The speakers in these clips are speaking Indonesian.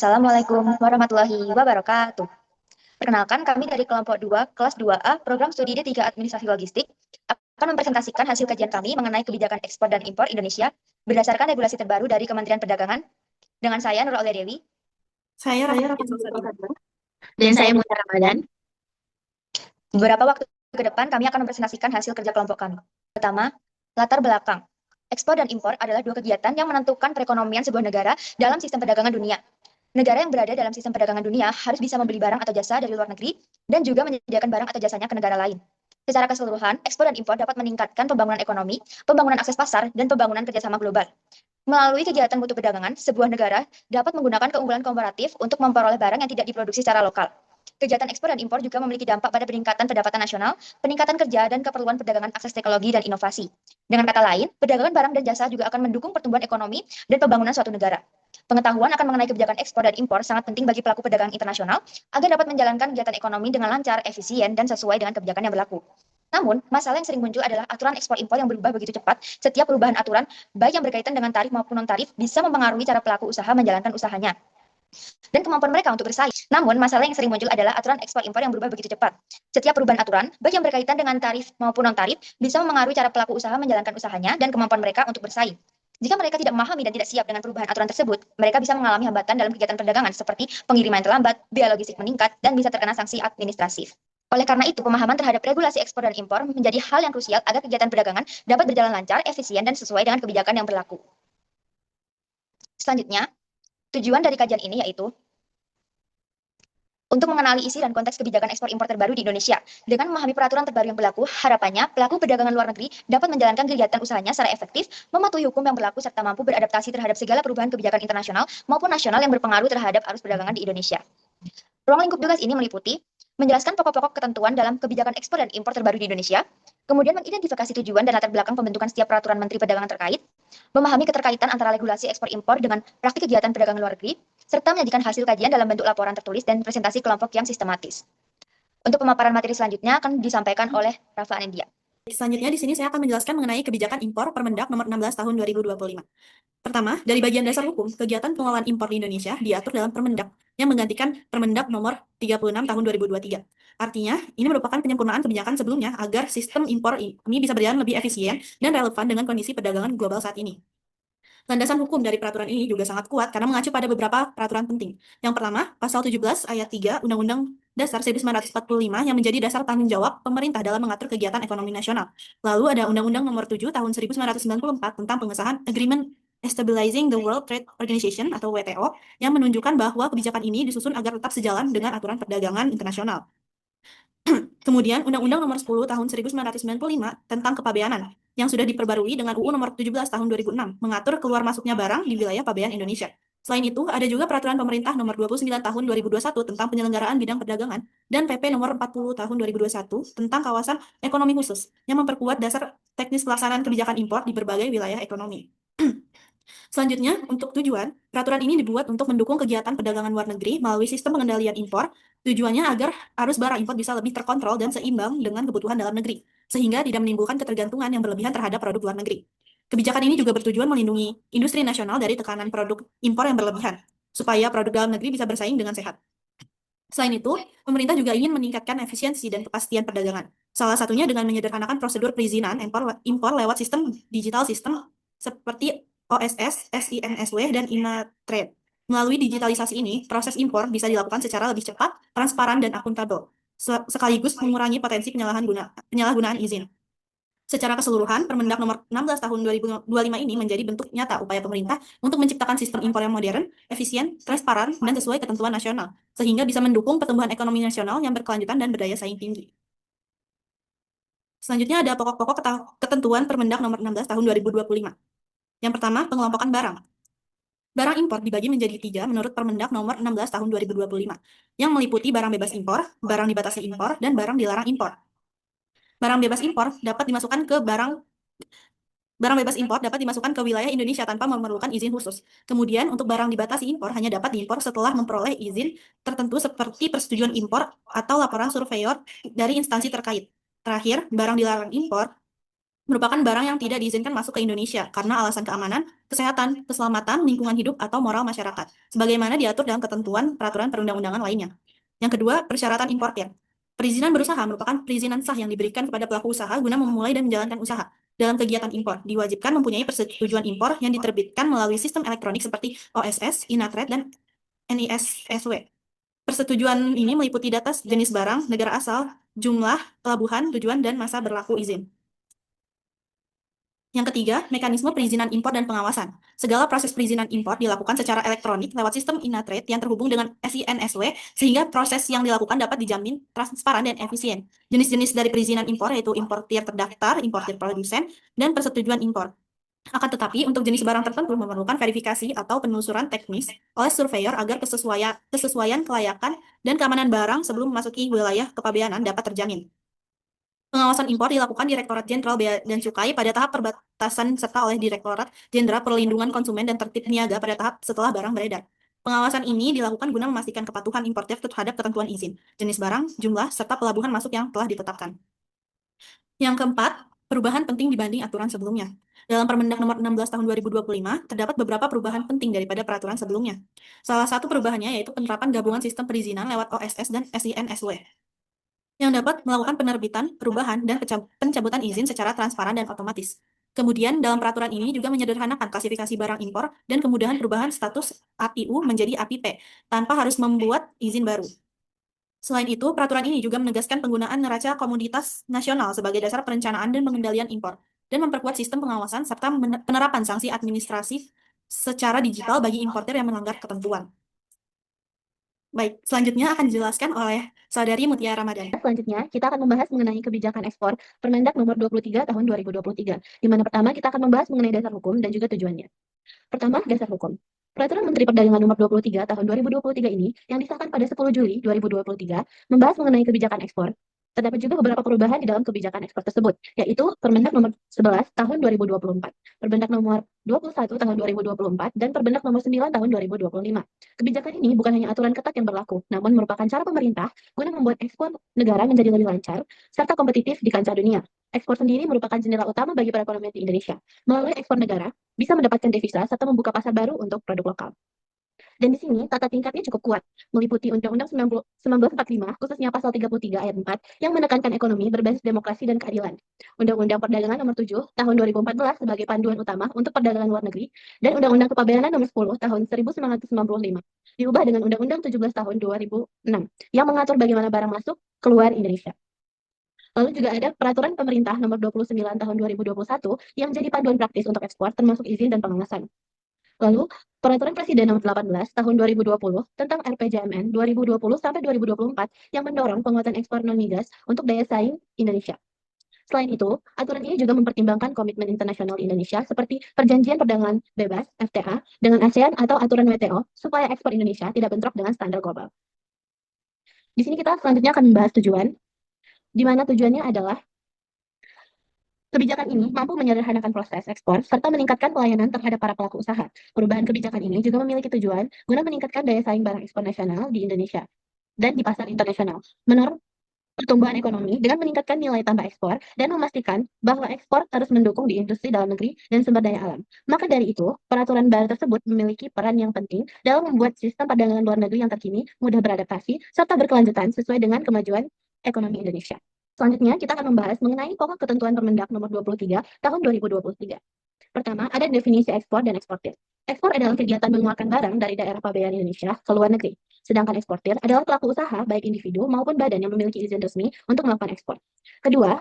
Assalamualaikum warahmatullahi wabarakatuh. Perkenalkan, kami dari kelompok 2, kelas 2A, program studi D3 Administrasi Logistik, akan mempresentasikan hasil kajian kami mengenai kebijakan ekspor dan impor Indonesia berdasarkan regulasi terbaru dari Kementerian Perdagangan. Dengan saya, Nurul Aulia Dewi. Saya Saya Rahmat Rahmat Salsabila. Salsabila. Dan saya Mutia Ramadan. Beberapa waktu ke depan, kami akan mempresentasikan hasil kerja kelompok kami. Pertama, latar belakang. Ekspor dan impor adalah dua kegiatan yang menentukan perekonomian sebuah negara dalam sistem perdagangan dunia. Negara yang berada dalam sistem perdagangan dunia harus bisa membeli barang atau jasa dari luar negeri dan juga menyediakan barang atau jasanya ke negara lain. Secara keseluruhan, ekspor dan impor dapat meningkatkan pembangunan ekonomi, pembangunan akses pasar, dan pembangunan kerjasama global. Melalui kegiatan mutu perdagangan, sebuah negara dapat menggunakan keunggulan komparatif untuk memperoleh barang yang tidak diproduksi secara lokal. Kegiatan ekspor dan impor juga memiliki dampak pada peningkatan pendapatan nasional, peningkatan kerja, dan keperluan perdagangan akses teknologi dan inovasi. Dengan kata lain, perdagangan barang dan jasa juga akan mendukung pertumbuhan ekonomi dan pembangunan suatu negara. Pengetahuan akan mengenai kebijakan ekspor dan impor sangat penting bagi pelaku perdagangan internasional agar dapat menjalankan kegiatan ekonomi dengan lancar, efisien, dan sesuai dengan kebijakan yang berlaku. Namun, masalah yang sering muncul adalah aturan ekspor impor yang berubah begitu cepat. Setiap perubahan aturan, baik yang berkaitan dengan tarif maupun non-tarif, bisa mempengaruhi cara pelaku usaha menjalankan usahanya dan kemampuan mereka untuk bersaing. Namun, masalah yang sering muncul adalah aturan ekspor impor yang berubah begitu cepat. Setiap perubahan aturan, baik yang berkaitan dengan tarif maupun non-tarif, bisa mempengaruhi cara pelaku usaha menjalankan usahanya dan kemampuan mereka untuk bersaing. Jika mereka tidak memahami dan tidak siap dengan perubahan aturan tersebut, mereka bisa mengalami hambatan dalam kegiatan perdagangan seperti pengiriman yang terlambat, biaya logistik meningkat, dan bisa terkena sanksi administratif. Oleh karena itu, pemahaman terhadap regulasi ekspor dan impor menjadi hal yang krusial agar kegiatan perdagangan dapat berjalan lancar, efisien, dan sesuai dengan kebijakan yang berlaku. Selanjutnya, tujuan dari kajian ini yaitu untuk mengenali isi dan konteks kebijakan ekspor impor terbaru di Indonesia. Dengan memahami peraturan terbaru yang berlaku, harapannya pelaku perdagangan luar negeri dapat menjalankan kegiatan usahanya secara efektif, mematuhi hukum yang berlaku, serta mampu beradaptasi terhadap segala perubahan kebijakan internasional maupun nasional yang berpengaruh terhadap arus perdagangan di Indonesia. Ruang lingkup tugas ini meliputi menjelaskan pokok-pokok ketentuan dalam kebijakan ekspor dan impor terbaru di Indonesia, kemudian mengidentifikasi tujuan dan latar belakang pembentukan setiap peraturan Menteri Perdagangan terkait, memahami keterkaitan antara regulasi ekspor impor dengan praktik kegiatan perdagangan luar negeri, serta menyajikan hasil kajian dalam bentuk laporan tertulis dan presentasi kelompok yang sistematis. Untuk pemaparan materi selanjutnya akan disampaikan oleh Rafa Anandia. Selanjutnya di sini saya akan menjelaskan mengenai kebijakan impor Permendak nomor 16 tahun 2025. Pertama, dari bagian dasar hukum, kegiatan pengelolaan impor di Indonesia diatur dalam Permendak yang menggantikan Permendak nomor 36 tahun 2023. Artinya, ini merupakan penyempurnaan kebijakan sebelumnya agar sistem impor ini bisa berjalan lebih efisien dan relevan dengan kondisi perdagangan global saat ini. Landasan hukum dari peraturan ini juga sangat kuat karena mengacu pada beberapa peraturan penting. Yang pertama, Pasal 17 Ayat 3 Undang-Undang Dasar 1945 yang menjadi dasar tanggung jawab pemerintah dalam mengatur kegiatan ekonomi nasional. Lalu ada Undang-Undang Nomor 7 Tahun 1994 tentang pengesahan Agreement Stabilizing the World Trade Organization atau WTO yang menunjukkan bahwa kebijakan ini disusun agar tetap sejalan dengan aturan perdagangan internasional. Kemudian Undang-Undang Nomor 10 Tahun 1995 tentang kepabeanan yang sudah diperbarui dengan UU Nomor 17 Tahun 2006 mengatur keluar masuknya barang di wilayah pabean Indonesia. Selain itu, ada juga Peraturan Pemerintah Nomor 29 Tahun 2021 tentang penyelenggaraan bidang perdagangan dan PP Nomor 40 Tahun 2021 tentang kawasan ekonomi khusus yang memperkuat dasar teknis pelaksanaan kebijakan impor di berbagai wilayah ekonomi. Selanjutnya, untuk tujuan, peraturan ini dibuat untuk mendukung kegiatan perdagangan luar negeri melalui sistem pengendalian impor. Tujuannya agar arus barang impor bisa lebih terkontrol dan seimbang dengan kebutuhan dalam negeri, sehingga tidak menimbulkan ketergantungan yang berlebihan terhadap produk luar negeri. Kebijakan ini juga bertujuan melindungi industri nasional dari tekanan produk impor yang berlebihan, supaya produk dalam negeri bisa bersaing dengan sehat. Selain itu, pemerintah juga ingin meningkatkan efisiensi dan kepastian perdagangan. Salah satunya dengan menyederhanakan prosedur perizinan impor lewat sistem digital sistem seperti OSS, SINSW, dan INATRADE. Melalui digitalisasi ini, proses impor bisa dilakukan secara lebih cepat, transparan, dan akuntabel, sekaligus mengurangi potensi penyalahgunaan izin. Secara keseluruhan, Permendak Nomor 16 Tahun 2025 ini menjadi bentuk nyata upaya pemerintah untuk menciptakan sistem impor yang modern, efisien, transparan, dan sesuai ketentuan nasional, sehingga bisa mendukung pertumbuhan ekonomi nasional yang berkelanjutan dan berdaya saing tinggi. Selanjutnya ada pokok-pokok ketentuan Permendak Nomor 16 Tahun 2025. Yang pertama, pengelompokan barang. Barang impor dibagi menjadi 3 menurut Permendak Nomor 16 Tahun 2025, yang meliputi barang bebas impor, barang dibatasi impor, dan barang dilarang impor. Barang bebas impor dapat dimasukkan ke wilayah Indonesia tanpa memerlukan izin khusus. Kemudian, untuk barang dibatasi impor hanya dapat diimpor setelah memperoleh izin tertentu seperti persetujuan impor atau laporan surveyor dari instansi terkait. Terakhir, barang dilarang impor merupakan barang yang tidak diizinkan masuk ke Indonesia karena alasan keamanan, kesehatan, keselamatan, lingkungan hidup, atau moral masyarakat, sebagaimana diatur dalam ketentuan peraturan perundang-undangan lainnya. Yang kedua, persyaratan importir. Perizinan berusaha merupakan perizinan sah yang diberikan kepada pelaku usaha guna memulai dan menjalankan usaha. Dalam kegiatan impor, diwajibkan mempunyai persetujuan impor yang diterbitkan melalui sistem elektronik seperti OSS, Inatret, dan NISSW. Persetujuan ini meliputi data jenis barang, negara asal, jumlah, pelabuhan, tujuan, dan masa berlaku izin. Yang ketiga, mekanisme perizinan impor dan pengawasan. Segala proses perizinan impor dilakukan secara elektronik lewat sistem Inatrade yang terhubung dengan SINSW, sehingga proses yang dilakukan dapat dijamin transparan dan efisien. Jenis-jenis dari perizinan impor yaitu importir terdaftar, importir produsen, dan persetujuan impor. Akan tetapi, untuk jenis barang tertentu memerlukan verifikasi atau penelusuran teknis oleh surveyor agar kesesuaian kelayakan dan keamanan barang sebelum memasuki wilayah kepabeanan dapat terjamin. Pengawasan impor dilakukan Direktorat Jenderal Bea dan Cukai pada tahap perbatasan serta oleh Direktorat Jenderal Perlindungan Konsumen dan Tertib Niaga pada tahap setelah barang beredar. Pengawasan ini dilakukan guna memastikan kepatuhan importir terhadap ketentuan izin, jenis barang, jumlah, serta pelabuhan masuk yang telah ditetapkan. Yang keempat, perubahan penting dibanding aturan sebelumnya. Dalam Permendak Nomor 16 Tahun 2025, terdapat beberapa perubahan penting daripada peraturan sebelumnya. Salah satu perubahannya yaitu penerapan gabungan sistem perizinan lewat OSS dan SINSW, yang dapat melakukan penerbitan, perubahan, dan pencabutan izin secara transparan dan otomatis. Kemudian, dalam peraturan ini juga menyederhanakan klasifikasi barang impor dan kemudahan perubahan status APIU menjadi APP, tanpa harus membuat izin baru. Selain itu, peraturan ini juga menegaskan penggunaan neraca komoditas nasional sebagai dasar perencanaan dan pengendalian impor, dan memperkuat sistem pengawasan serta penerapan sanksi administratif secara digital bagi importir yang melanggar ketentuan. Baik, selanjutnya akan dijelaskan oleh Saudari Mutiara Ramadhani. Selanjutnya, kita akan membahas mengenai kebijakan ekspor Permendak Nomor 23 Tahun 2023, di mana pertama kita akan membahas mengenai dasar hukum dan juga tujuannya. Pertama, dasar hukum. Peraturan Menteri Perdagangan Nomor 23 Tahun 2023 ini, yang disahkan pada 10 Juli 2023, membahas mengenai kebijakan ekspor. Terdapat juga beberapa perubahan di dalam kebijakan ekspor tersebut, yaitu Permendak Nomor 11 Tahun 2024, Permendak Nomor 21 Tahun 2024, dan Permendak Nomor 9 Tahun 2025. Kebijakan ini bukan hanya aturan ketat yang berlaku, namun merupakan cara pemerintah guna membuat ekspor negara menjadi lebih lancar serta kompetitif di kancah dunia. Ekspor sendiri merupakan jendela utama bagi perekonomian di Indonesia. Melalui ekspor negara, bisa mendapatkan devisa serta membuka pasar baru untuk produk lokal. Dan di sini tata tingkatnya cukup kuat, meliputi Undang-Undang 1945, khususnya pasal 33 ayat 4, yang menekankan ekonomi berbasis demokrasi dan keadilan. Undang-Undang Perdagangan Nomor 7 Tahun 2014 sebagai panduan utama untuk perdagangan luar negeri, dan Undang-Undang Kepabeanan Nomor 10 Tahun 1995, diubah dengan Undang-Undang 17 Tahun 2006, yang mengatur bagaimana barang masuk keluar Indonesia. Lalu juga ada Peraturan Pemerintah Nomor 29 Tahun 2021 yang menjadi panduan praktis untuk ekspor termasuk izin dan pengawasan. Lalu, Peraturan Presiden Nomor 18 Tahun 2020 tentang RPJMN 2020 sampai 2024 yang mendorong penguatan ekspor non-migas untuk daya saing Indonesia. Selain itu, aturan ini juga mempertimbangkan komitmen internasional di Indonesia seperti Perjanjian Perdagangan Bebas (FTA) dengan ASEAN atau aturan WTO supaya ekspor Indonesia tidak bentrok dengan standar global. Di sini kita selanjutnya akan membahas tujuan, di mana tujuannya adalah kebijakan ini mampu menyederhanakan proses ekspor serta meningkatkan pelayanan terhadap para pelaku usaha. Perubahan kebijakan ini juga memiliki tujuan guna meningkatkan daya saing barang ekspor nasional di Indonesia dan di pasar internasional, mendorong pertumbuhan ekonomi dengan meningkatkan nilai tambah ekspor dan memastikan bahwa ekspor terus mendukung di industri dalam negeri dan sumber daya alam. Maka dari itu, peraturan baru tersebut memiliki peran yang penting dalam membuat sistem perdagangan luar negeri yang terkini, mudah beradaptasi, serta berkelanjutan sesuai dengan kemajuan ekonomi Indonesia. Selanjutnya, kita akan membahas mengenai pokok ketentuan Permendak Nomor 23 Tahun 2023. Pertama, ada definisi ekspor dan eksportir. Ekspor adalah kegiatan mengeluarkan barang dari daerah pabean Indonesia ke luar negeri. Sedangkan eksportir adalah pelaku usaha, baik individu maupun badan yang memiliki izin resmi untuk melakukan ekspor. Kedua,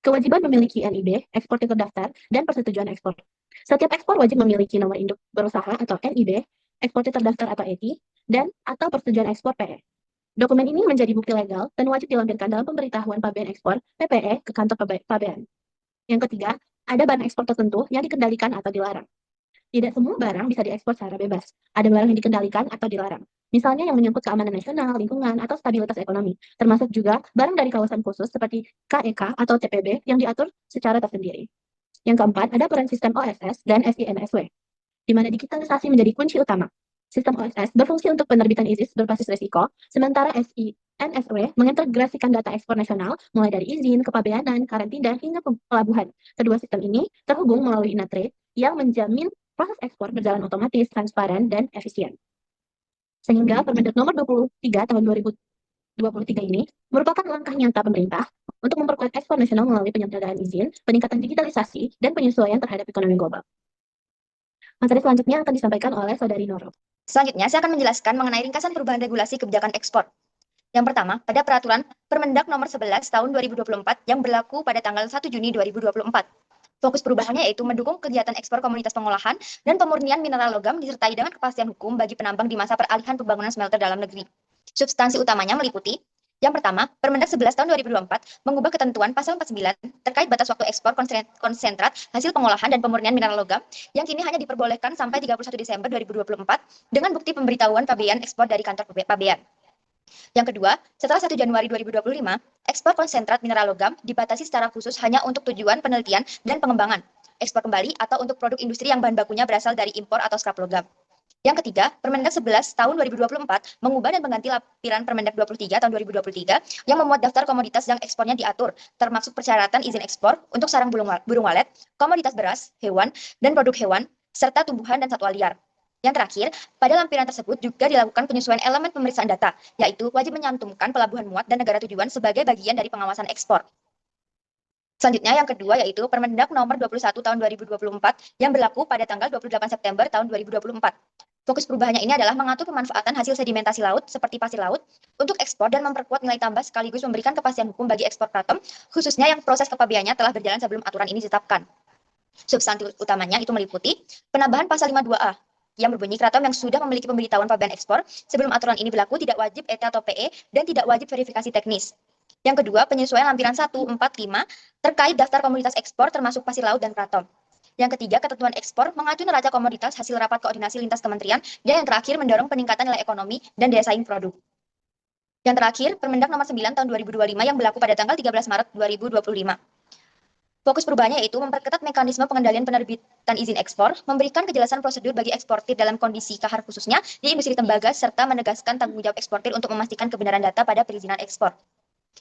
kewajiban memiliki NIB, eksportir terdaftar, dan persetujuan ekspor. Setiap ekspor wajib memiliki nomor induk berusaha atau NIB, eksportir terdaftar atau ETI, dan atau persetujuan ekspor PE. Dokumen ini menjadi bukti legal dan wajib dilampirkan dalam pemberitahuan pabean ekspor (PPE) ke kantor pabean. Yang ketiga, ada barang ekspor tertentu yang dikendalikan atau dilarang. Tidak semua barang bisa diekspor secara bebas. Ada barang yang dikendalikan atau dilarang. Misalnya yang menyangkut keamanan nasional, lingkungan, atau stabilitas ekonomi. Termasuk juga barang dari kawasan khusus seperti KEK atau TPB yang diatur secara tersendiri. Yang keempat, ada peran sistem OSS dan SINSW, di mana digitalisasi menjadi kunci utama. Sistem OSS berfungsi untuk penerbitan izin berbasis risiko, sementara NSW mengintegrasikan data ekspor nasional mulai dari izin, kepabeanan, karantina, hingga pelabuhan. Kedua sistem ini terhubung melalui Inatrade yang menjamin proses ekspor berjalan otomatis, transparan, dan efisien. Sehingga Permendag Nomor 23 Tahun 2023 ini merupakan langkah nyata pemerintah untuk memperkuat ekspor nasional melalui penyederhanaan izin, peningkatan digitalisasi, dan penyesuaian terhadap ekonomi global. Materi selanjutnya akan disampaikan oleh Saudari Nurul. Selanjutnya, saya akan menjelaskan mengenai ringkasan perubahan regulasi kebijakan ekspor. Yang pertama, pada peraturan Permendag Nomor 11 Tahun 2024 yang berlaku pada tanggal 1 Juni 2024. Fokus perubahannya yaitu mendukung kegiatan ekspor komoditas pengolahan dan pemurnian mineral logam disertai dengan kepastian hukum bagi penambang di masa peralihan pembangunan smelter dalam negeri. Substansi utamanya meliputi yang pertama, Permendag 11 Tahun 2024 mengubah ketentuan pasal 49 terkait batas waktu ekspor konsentrat hasil pengolahan dan pemurnian mineral logam yang kini hanya diperbolehkan sampai 31 Desember 2024 dengan bukti pemberitahuan pabean ekspor dari kantor pabean. Yang kedua, setelah 1 Januari 2025, ekspor konsentrat mineral logam dibatasi secara khusus hanya untuk tujuan penelitian dan pengembangan, ekspor kembali atau untuk produk industri yang bahan bakunya berasal dari impor atau scrap logam. Yang ketiga, Permendag 11 Tahun 2024 mengubah dan mengganti lampiran Permendag 23 Tahun 2023 yang memuat daftar komoditas yang ekspornya diatur, termasuk persyaratan izin ekspor untuk sarang burung walet, komoditas beras, hewan, dan produk hewan, serta tumbuhan dan satwa liar. Yang terakhir, pada lampiran tersebut juga dilakukan penyesuaian elemen pemeriksaan data, yaitu wajib menyantumkan pelabuhan muat dan negara tujuan sebagai bagian dari pengawasan ekspor. Selanjutnya yang kedua yaitu Permendag Nomor 21 Tahun 2024 yang berlaku pada tanggal 28 September tahun 2024. Fokus perubahannya ini adalah mengatur pemanfaatan hasil sedimentasi laut seperti pasir laut untuk ekspor dan memperkuat nilai tambah sekaligus memberikan kepastian hukum bagi ekspor kratom, khususnya yang proses kepabeannya telah berjalan sebelum aturan ini ditetapkan. Substansi utamanya itu meliputi penambahan pasal 52A yang berbunyi kratom yang sudah memiliki pemberitahuan pabean ekspor sebelum aturan ini berlaku tidak wajib ET atau PE dan tidak wajib verifikasi teknis. Yang kedua, penyesuaian lampiran 145 terkait daftar komoditas ekspor termasuk pasir laut dan kratom. Yang ketiga, ketentuan ekspor mengacu neraca komoditas hasil rapat koordinasi lintas kementerian, dan yang terakhir mendorong peningkatan nilai ekonomi dan daya saing produk. Yang terakhir, Permendag Nomor 9 Tahun 2025 yang berlaku pada tanggal 13 Maret 2025. Fokus perubahannya yaitu memperketat mekanisme pengendalian penerbitan izin ekspor, memberikan kejelasan prosedur bagi eksportir dalam kondisi kahar khususnya di industri tembaga, serta menegaskan tanggung jawab eksportir untuk memastikan kebenaran data pada perizinan ekspor.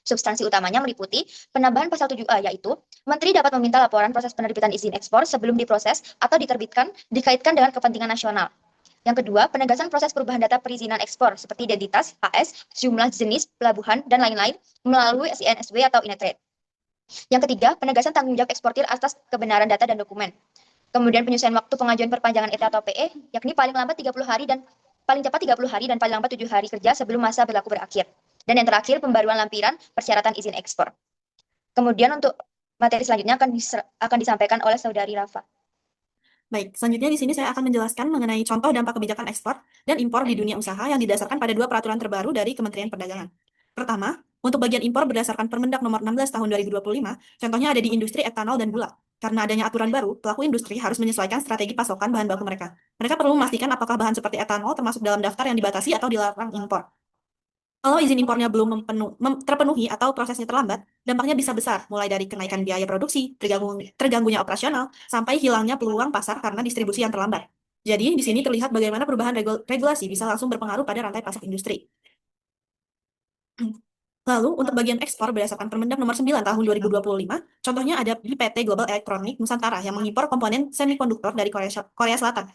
Substansi utamanya meliputi penambahan pasal 7A yaitu Menteri dapat meminta laporan proses penerbitan izin ekspor sebelum diproses atau diterbitkan dikaitkan dengan kepentingan nasional. Yang kedua, penegasan proses perubahan data perizinan ekspor seperti identitas, HS, jumlah jenis, pelabuhan, dan lain-lain melalui SINSW atau Inatrade. Yang ketiga, penegasan tanggung jawab eksportir atas kebenaran data dan dokumen. Kemudian penyelesaian waktu pengajuan perpanjangan ET atau PE, yakni paling lambat 30 hari dan paling cepat 30 hari dan paling lambat 7 hari kerja sebelum masa berlaku berakhir. Dan yang terakhir, pembaruan lampiran persyaratan izin ekspor. Kemudian untuk materi selanjutnya akan disampaikan oleh Saudari Rafa. Baik, selanjutnya di sini saya akan menjelaskan mengenai contoh dampak kebijakan ekspor dan impor di dunia usaha yang didasarkan pada dua peraturan terbaru dari Kementerian Perdagangan. Pertama, untuk bagian impor berdasarkan Permendag Nomor 16 Tahun 2025, contohnya ada di industri etanol dan gula. Karena adanya aturan baru, pelaku industri harus menyesuaikan strategi pasokan bahan baku mereka. Mereka perlu memastikan apakah bahan seperti etanol termasuk dalam daftar yang dibatasi atau dilarang impor. Kalau izin impornya belum terpenuhi atau prosesnya terlambat, dampaknya bisa besar, mulai dari kenaikan biaya produksi, terganggunya operasional, sampai hilangnya peluang pasar karena distribusi yang terlambat. Jadi, di sini terlihat bagaimana perubahan regulasi bisa langsung berpengaruh pada rantai pasok industri. Lalu, untuk bagian ekspor berdasarkan Permendag Nomor 9 Tahun 2025, contohnya ada di PT Global Electronic Nusantara yang mengimpor komponen semikonduktor dari Korea Selatan.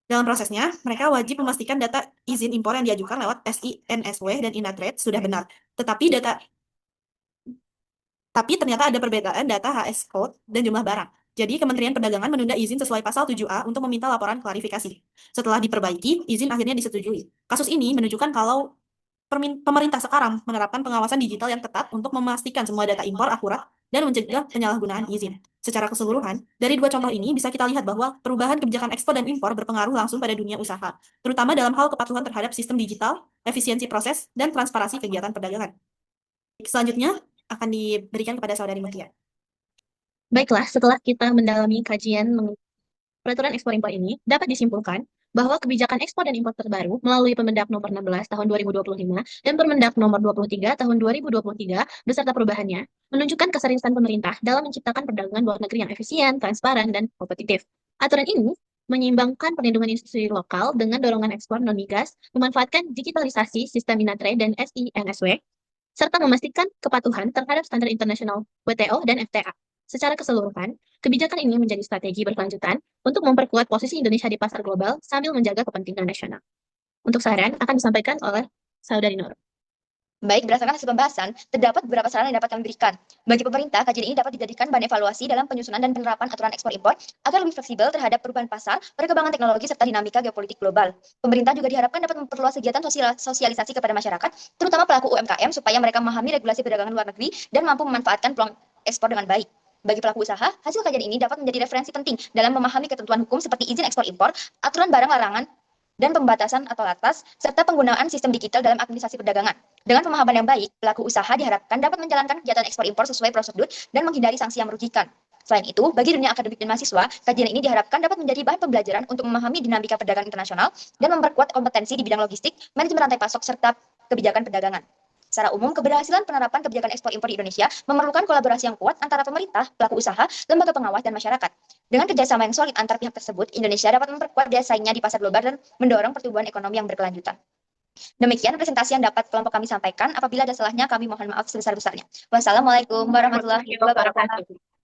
Dalam prosesnya, mereka wajib memastikan data izin impor yang diajukan lewat SINSW dan Inatrade sudah benar. Tapi ternyata ada perbedaan data HS code dan jumlah barang. Jadi, Kementerian Perdagangan menunda izin sesuai pasal 7A untuk meminta laporan klarifikasi. Setelah diperbaiki, izin akhirnya disetujui. Kasus ini menunjukkan kalau pemerintah sekarang menerapkan pengawasan digital yang ketat untuk memastikan semua data impor akurat dan mencegah penyalahgunaan izin. Secara keseluruhan, dari dua contoh ini bisa kita lihat bahwa perubahan kebijakan ekspor dan impor berpengaruh langsung pada dunia usaha, terutama dalam hal kepatuhan terhadap sistem digital, efisiensi proses, dan transparansi kegiatan perdagangan. Selanjutnya akan diberikan kepada Saudari Mutia. Baiklah, setelah kita mendalami kajian peraturan ekspor impor ini, dapat disimpulkan bahwa kebijakan ekspor dan impor terbaru melalui Permendag Nomor 16 Tahun 2025 dan Permendag Nomor 23 Tahun 2023 beserta perubahannya menunjukkan keseriusan pemerintah dalam menciptakan perdagangan luar negeri yang efisien, transparan, dan kompetitif. Aturan ini menyeimbangkan perlindungan industri lokal dengan dorongan ekspor non-migas, memanfaatkan digitalisasi sistem Inatrade dan SINSW, serta memastikan kepatuhan terhadap standar internasional WTO dan FTA. Secara keseluruhan, kebijakan ini menjadi strategi berkelanjutan untuk memperkuat posisi Indonesia di pasar global sambil menjaga kepentingan nasional. Untuk saran akan disampaikan oleh Saudari Nur. Baik, berdasarkan hasil pembahasan, terdapat beberapa saran yang dapat kami berikan. Bagi pemerintah, kajian ini dapat dijadikan bahan evaluasi dalam penyusunan dan penerapan aturan ekspor-impor agar lebih fleksibel terhadap perubahan pasar, perkembangan teknologi, serta dinamika geopolitik global. Pemerintah juga diharapkan dapat memperluas kegiatan sosialisasi kepada masyarakat, terutama pelaku UMKM, supaya mereka memahami regulasi perdagangan luar negeri dan mampu memanfaatkan peluang ekspor dengan baik. Bagi pelaku usaha, hasil kajian ini dapat menjadi referensi penting dalam memahami ketentuan hukum seperti izin ekspor-impor, aturan barang larangan, dan pembatasan atau latas, serta penggunaan sistem digital dalam administrasi perdagangan. Dengan pemahaman yang baik, pelaku usaha diharapkan dapat menjalankan kegiatan ekspor-impor sesuai prosedur dan menghindari sanksi yang merugikan. Selain itu, bagi dunia akademik dan mahasiswa, kajian ini diharapkan dapat menjadi bahan pembelajaran untuk memahami dinamika perdagangan internasional dan memperkuat kompetensi di bidang logistik, manajemen rantai pasok, serta kebijakan perdagangan. Secara umum, keberhasilan penerapan kebijakan ekspor-impor di Indonesia memerlukan kolaborasi yang kuat antara pemerintah, pelaku usaha, lembaga pengawas, dan masyarakat. Dengan kerjasama yang solid antar pihak tersebut, Indonesia dapat memperkuat daya saingnya di pasar global dan mendorong pertumbuhan ekonomi yang berkelanjutan. Demikian presentasi yang dapat kelompok kami sampaikan. Apabila ada salahnya, kami mohon maaf sebesar-besarnya. Wassalamualaikum warahmatullahi wabarakatuh.